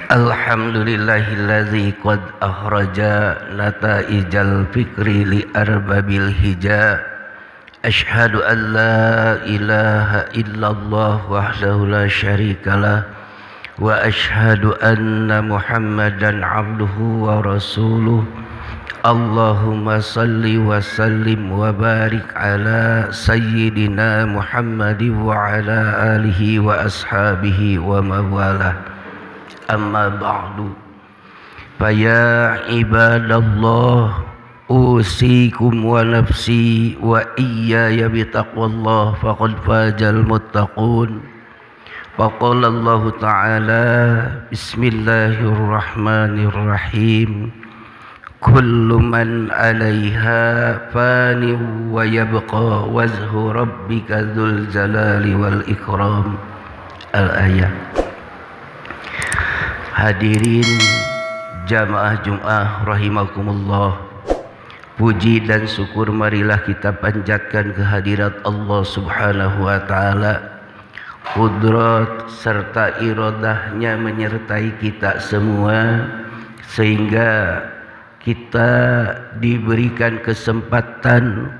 Alhamdulillahilladzi qad akhraja nataijal fikri li arbabil hija. Ashhadu an la ilaha illallah wahdahu la syarikalah wa ashhadu anna Muhammadan abduhu wa rasuluh. Allahumma salli wa sallim wa barik ala sayyidina Muhammadin wa ala alihi wa ashabihi wa mawalah. Amma ba'du, faya ibadallah, usikum wa nafsi wa iyaya bitaqwallah, faqad fajal muttaqun. Faqala Allah ta'ala, bismillahirrahmanirrahim, kullu man 'alaiha fani wa yabqa wajhu rabbika dzul jalali wal ikram. Al-ayat. Hadirin jamaah Jum'ah rahimakumullah, puji dan syukur marilah kita panjatkan kehadirat Allah subhanahu wa ta'ala. Qudrat serta iradahnya menyertai kita semua, sehingga kita diberikan kesempatan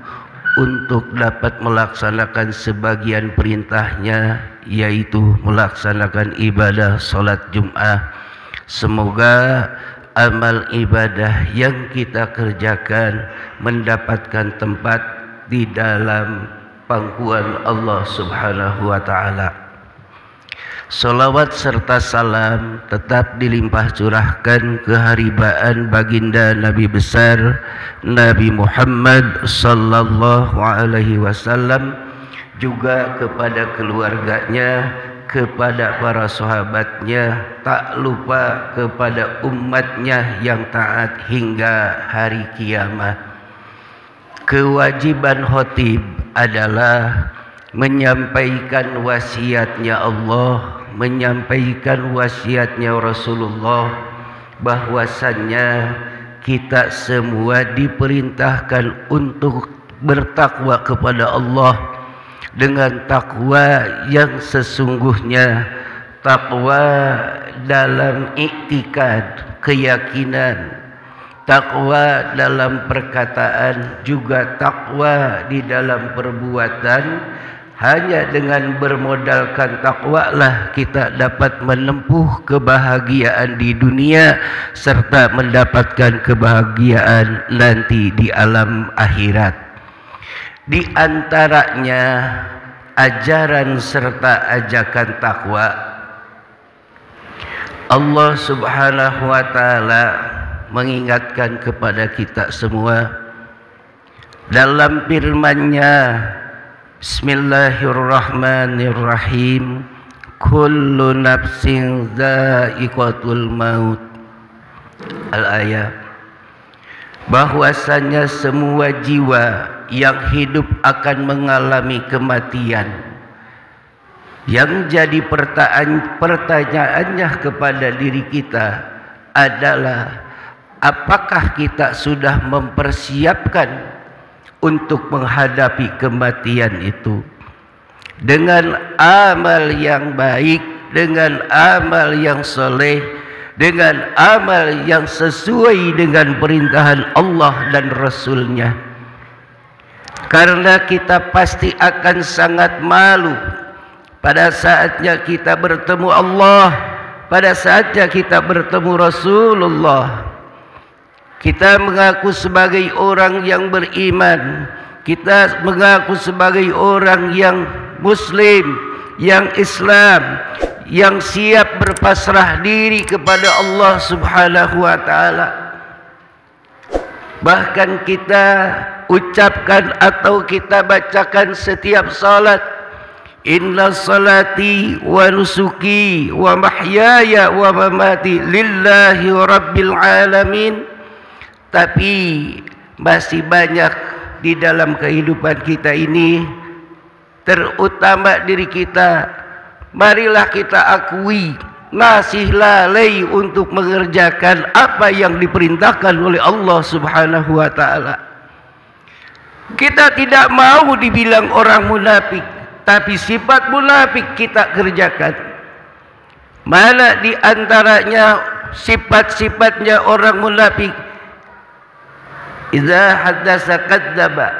untuk dapat melaksanakan sebagian perintahnya, yaitu melaksanakan ibadah salat Jum'ah. Semoga amal ibadah yang kita kerjakan mendapatkan tempat di dalam pangkuan Allah subhanahu wa ta'ala. Salawat serta salam tetap dilimpah curahkan keharibaan baginda Nabi besar Nabi Muhammad sallallahu alaihi wasallam, juga kepada keluarganya, kepada para sahabatnya, tak lupa kepada umatnya yang taat hingga hari kiamat. Kewajiban khatib adalah menyampaikan wasiatnya Allah, menyampaikan wasiatnya Rasulullah, bahwasannya kita semua diperintahkan untuk bertakwa kepada Allah dengan takwa yang sesungguhnya, takwa dalam iktikad, keyakinan, takwa dalam perkataan, juga takwa di dalam perbuatan. Hanya dengan bermodalkan takwa lah kita dapat menempuh kebahagiaan di dunia serta mendapatkan kebahagiaan nanti di alam akhirat. Di antaranya ajaran serta ajakan takwa, Allah subhanahu wa ta'ala mengingatkan kepada kita semua dalam firman-Nya, bismillahirrahmanirrahim, kullu nafsin dha'iqatul maut. Al-ayat. Bahwasanya semua jiwa yang hidup akan mengalami kematian. Yang jadi pertanyaannya kepada diri kita adalah, apakah kita sudah mempersiapkan untuk menghadapi kematian itu dengan amal yang baik, dengan amal yang soleh, dengan amal yang sesuai dengan perintahan Allah dan Rasul-Nya. Karena kita pasti akan sangat malu pada saatnya kita bertemu Allah, pada saatnya kita bertemu Rasulullah. Kita mengaku sebagai orang yang beriman, kita mengaku sebagai orang yang Muslim, yang Islam, yang siap berpasrah diri kepada Allah subhanahu wa ta'ala. Bahkan kita ucapkan atau kita bacakan setiap salat, inna salati wa nusuki wa mahyaya wa mamati lillahi rabbil alamin. Tapi masih banyak di dalam kehidupan kita ini, terutama diri kita, marilah kita akui masih lalai untuk mengerjakan apa yang diperintahkan oleh Allah subhanahu wa ta'ala. Kita tidak mau dibilang orang munafik, tapi sifat munafik kita kerjakan. Mana di antaranya sifat-sifatnya orang munafik? Idza haddasa kadzdzaba.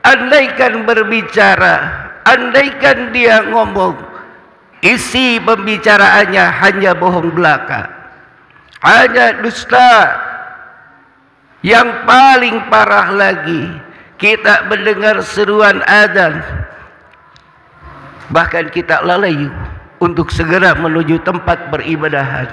Andaikan berbicara, andaikan dia ngomong, isi pembicaraannya hanya bohong belaka, hanya dusta. Yang paling parah lagi, kita mendengar seruan adzan, bahkan kita lalai untuk segera menuju tempat beribadahan,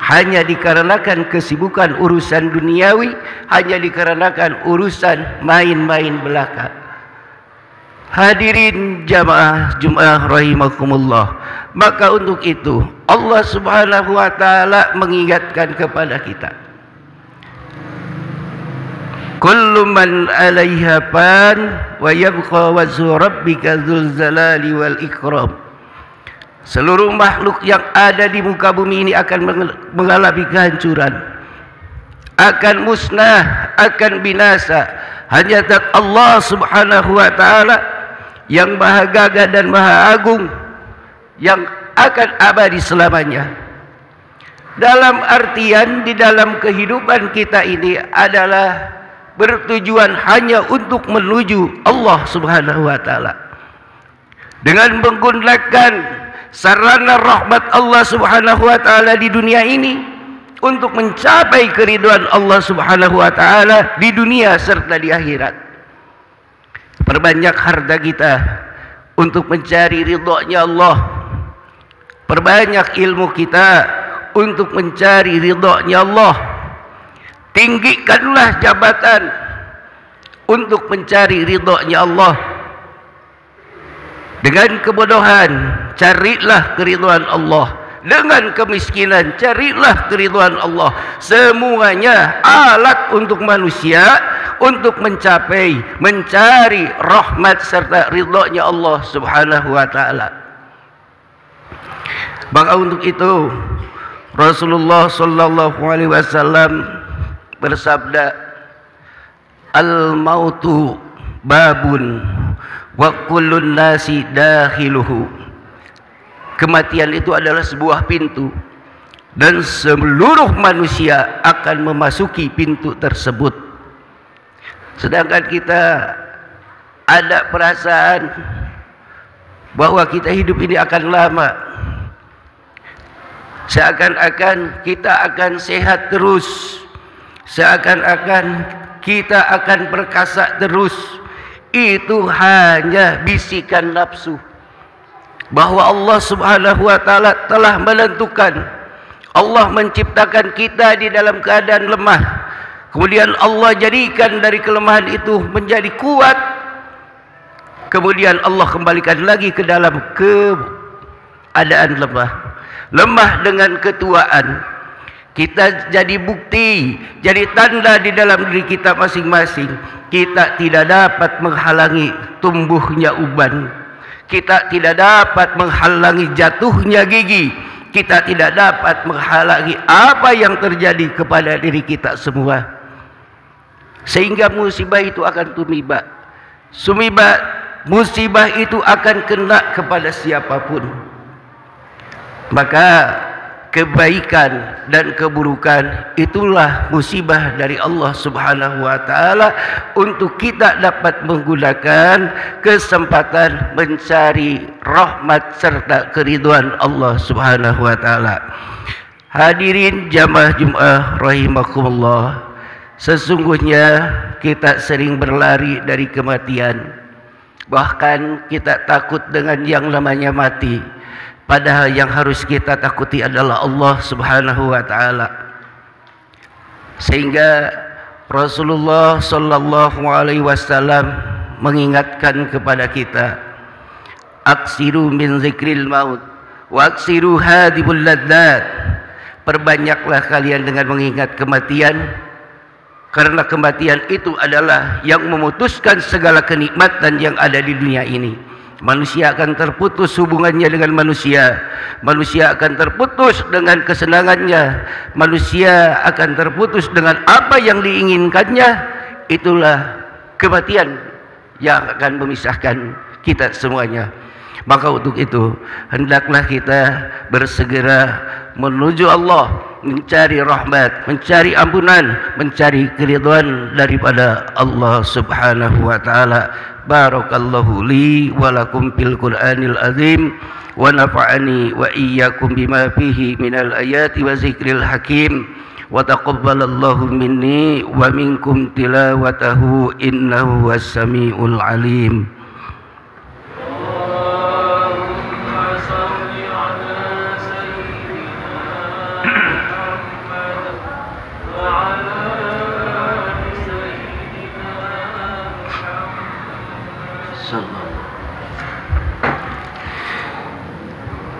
hanya dikarenakan kesibukan urusan duniawi, hanya dikarenakan urusan main-main belaka. Hadirin jamaah Jumat rahimakumullah, maka untuk itu Allah Subhanahu wa taala mengingatkan kepada kita, kullu man 'alaiha fan wa yabqa wajhu rabbika dzul jalali wal ikram. Seluruh makhluk yang ada di muka bumi ini akan mengalami kehancuran, akan musnah, akan binasa. Hanya zat Allah Subhanahu wa taala yang maha gagah dan maha agung, yang akan abadi selamanya. Dalam artian di dalam kehidupan kita ini adalah bertujuan hanya untuk menuju Allah Subhanahu wa taala, dengan menggunakan sarana rahmat Allah Subhanahu wa taala di dunia ini untuk mencapai keridhaan Allah Subhanahu wa taala di dunia serta di akhirat. Perbanyak harta kita untuk mencari ridhonya Allah, perbanyak ilmu kita untuk mencari ridhonya Allah. Tinggikanlah jabatan untuk mencari ridhonya Allah. Dengan kebodohan, carilah keridhaan Allah. Dengan kemiskinan, carilah keridhaan Allah. Semuanya alat untuk manusia untuk mencapai, mencari rahmat serta ridhonya Allah Subhanahu wa taala. Maka untuk itu Rasulullah sallallahu alaihi wasallam bersabda, al-mautu babun wa kullun nasi dakhiluhu. Kematian itu adalah sebuah pintu dan seluruh manusia akan memasuki pintu tersebut. Sedangkan kita ada perasaan bahwa kita hidup ini akan lama, seakan-akan kita akan sehat terus, seakan-akan kita akan perkasa terus. Itu hanya bisikan nafsu, bahwa Allah Subhanahu wa taala telah menentukan. Allah menciptakan kita di dalam keadaan lemah, kemudian Allah jadikan dari kelemahan itu menjadi kuat, kemudian Allah kembalikan lagi ke dalam keadaan lemah dengan ketuaan. Kita jadi bukti, jadi tanda di dalam diri kita masing-masing. Kita tidak dapat menghalangi tumbuhnya uban, kita tidak dapat menghalangi jatuhnya gigi, kita tidak dapat menghalangi apa yang terjadi kepada diri kita semua. Sehingga musibah itu akan tumiba. Musibah itu akan kena kepada siapapun. Maka kebaikan dan keburukan itulah musibah dari Allah Subhanahu wa taala untuk kita dapat menggunakan kesempatan mencari rahmat serta keridhaan Allah Subhanahu wa taala. Hadirin jamaah Jumat rahimakumullah, sesungguhnya kita sering berlari dari kematian. Bahkan kita takut dengan yang namanya mati. Padahal yang harus kita takuti adalah Allah Subhanahu wa taala. Sehingga Rasulullah sallallahu alaihi wasallam mengingatkan kepada kita, aksiru min zikril maut wa aksiru hadibul ladzat. Perbanyaklah kalian dengan mengingat kematian, karena kematian itu adalah yang memutuskan segala kenikmatan yang ada di dunia ini. Manusia akan terputus hubungannya dengan manusia. Manusia akan terputus dengan kesenangannya. Manusia akan terputus dengan apa yang diinginkannya. Itulah kematian yang akan memisahkan kita semuanya. Maka untuk itu hendaklah kita bersegera menuju Allah, mencari rahmat, mencari ampunan, mencari keridhaan daripada Allah Subhanahu wa taala. Barakallahu li wa lakum fil Qur'anil azim wa nafa'ani wa iyyakum bima fihi minal ayati wa zikril hakim. Wa taqabbalallahu minni wa minkum tilawatahu innahu was-sami'ul alim.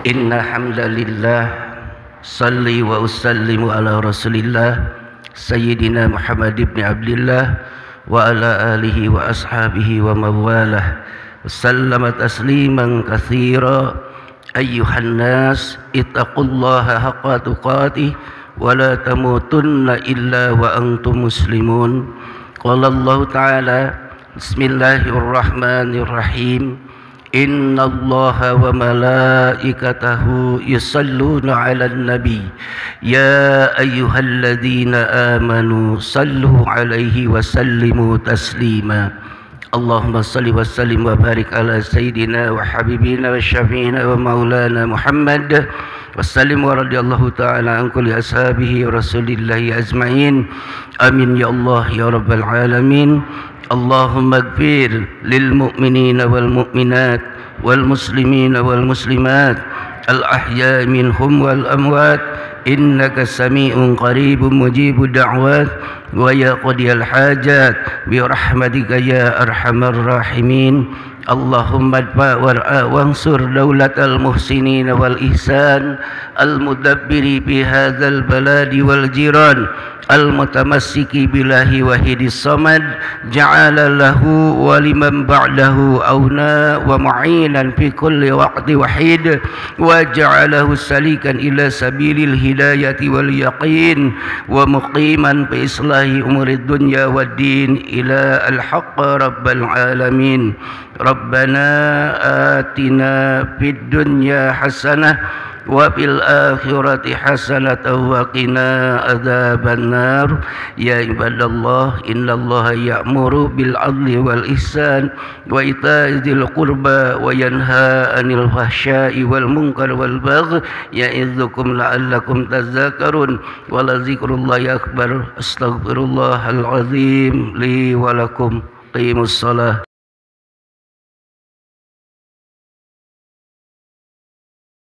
Inna hamdalillah salli wa usallimu ala rasulillah sayyidina Muhammad ibn Abdillah wa ala alihi wa ashabihi wa mawalah sallama tasliman katsira. Ayyuhan nas ittaqullaha haqqa tuqatih wa la tamutunna illa wa antum muslimun. Qala Allah ta'ala bismillahirrahmanirrahim. Inna Allaha wa malaikatahu yusalluna 'alan nabi ya ayyuhalladzina amanu sallu 'alaihi wa sallimu taslima. Allahumma salli wa sallim wa barik ala sayyidina wa habibina wa syafi'ina wa maulana Muhammad wa sallim wa radiyallahu ta'ala an kulli ashabihi rasulillahi ajma'in. Amin ya Allah ya rabbal alamin. Allahumma ighfir lil mu'minina wal mu'minat wal muslimina wal muslimat al ahya minhum wal amwat innaka sami'un qaribun mujibud da'wat wa ya qadiyal hajat bi rahmatika ya arhamar rahimin. Allahumma adfa war'a wansur daulatal muhsinin wal ihsan al mudabbiri bi hadzal baladi wal jiran al mutamassiki billahi wahidis samad ja'ala lahu wa liman ba'dahu auna wa mu'inan fi kulli waqti wahid wa ja'alahu salikan ila sabilil hidayati wal yaqin wa muqiman bi islahi umurid dunya wad din ila al haqq rabbal alamin. Rabbana atina fid dunya hasanah wa fil akhirati hasanatan wa qina adzabannar. Ya ibadallah, innallaha ya'muru bil 'adli wal ihsan wa ita'i dzil qurba wa yanha 'anil fahsya'i wal munkar wal baghi ya'idzukum la'allakum tadhakkarun. Wa la dzikrullahi akbar. Astaghfirullahal azim li wa lakum. Qimus shalah.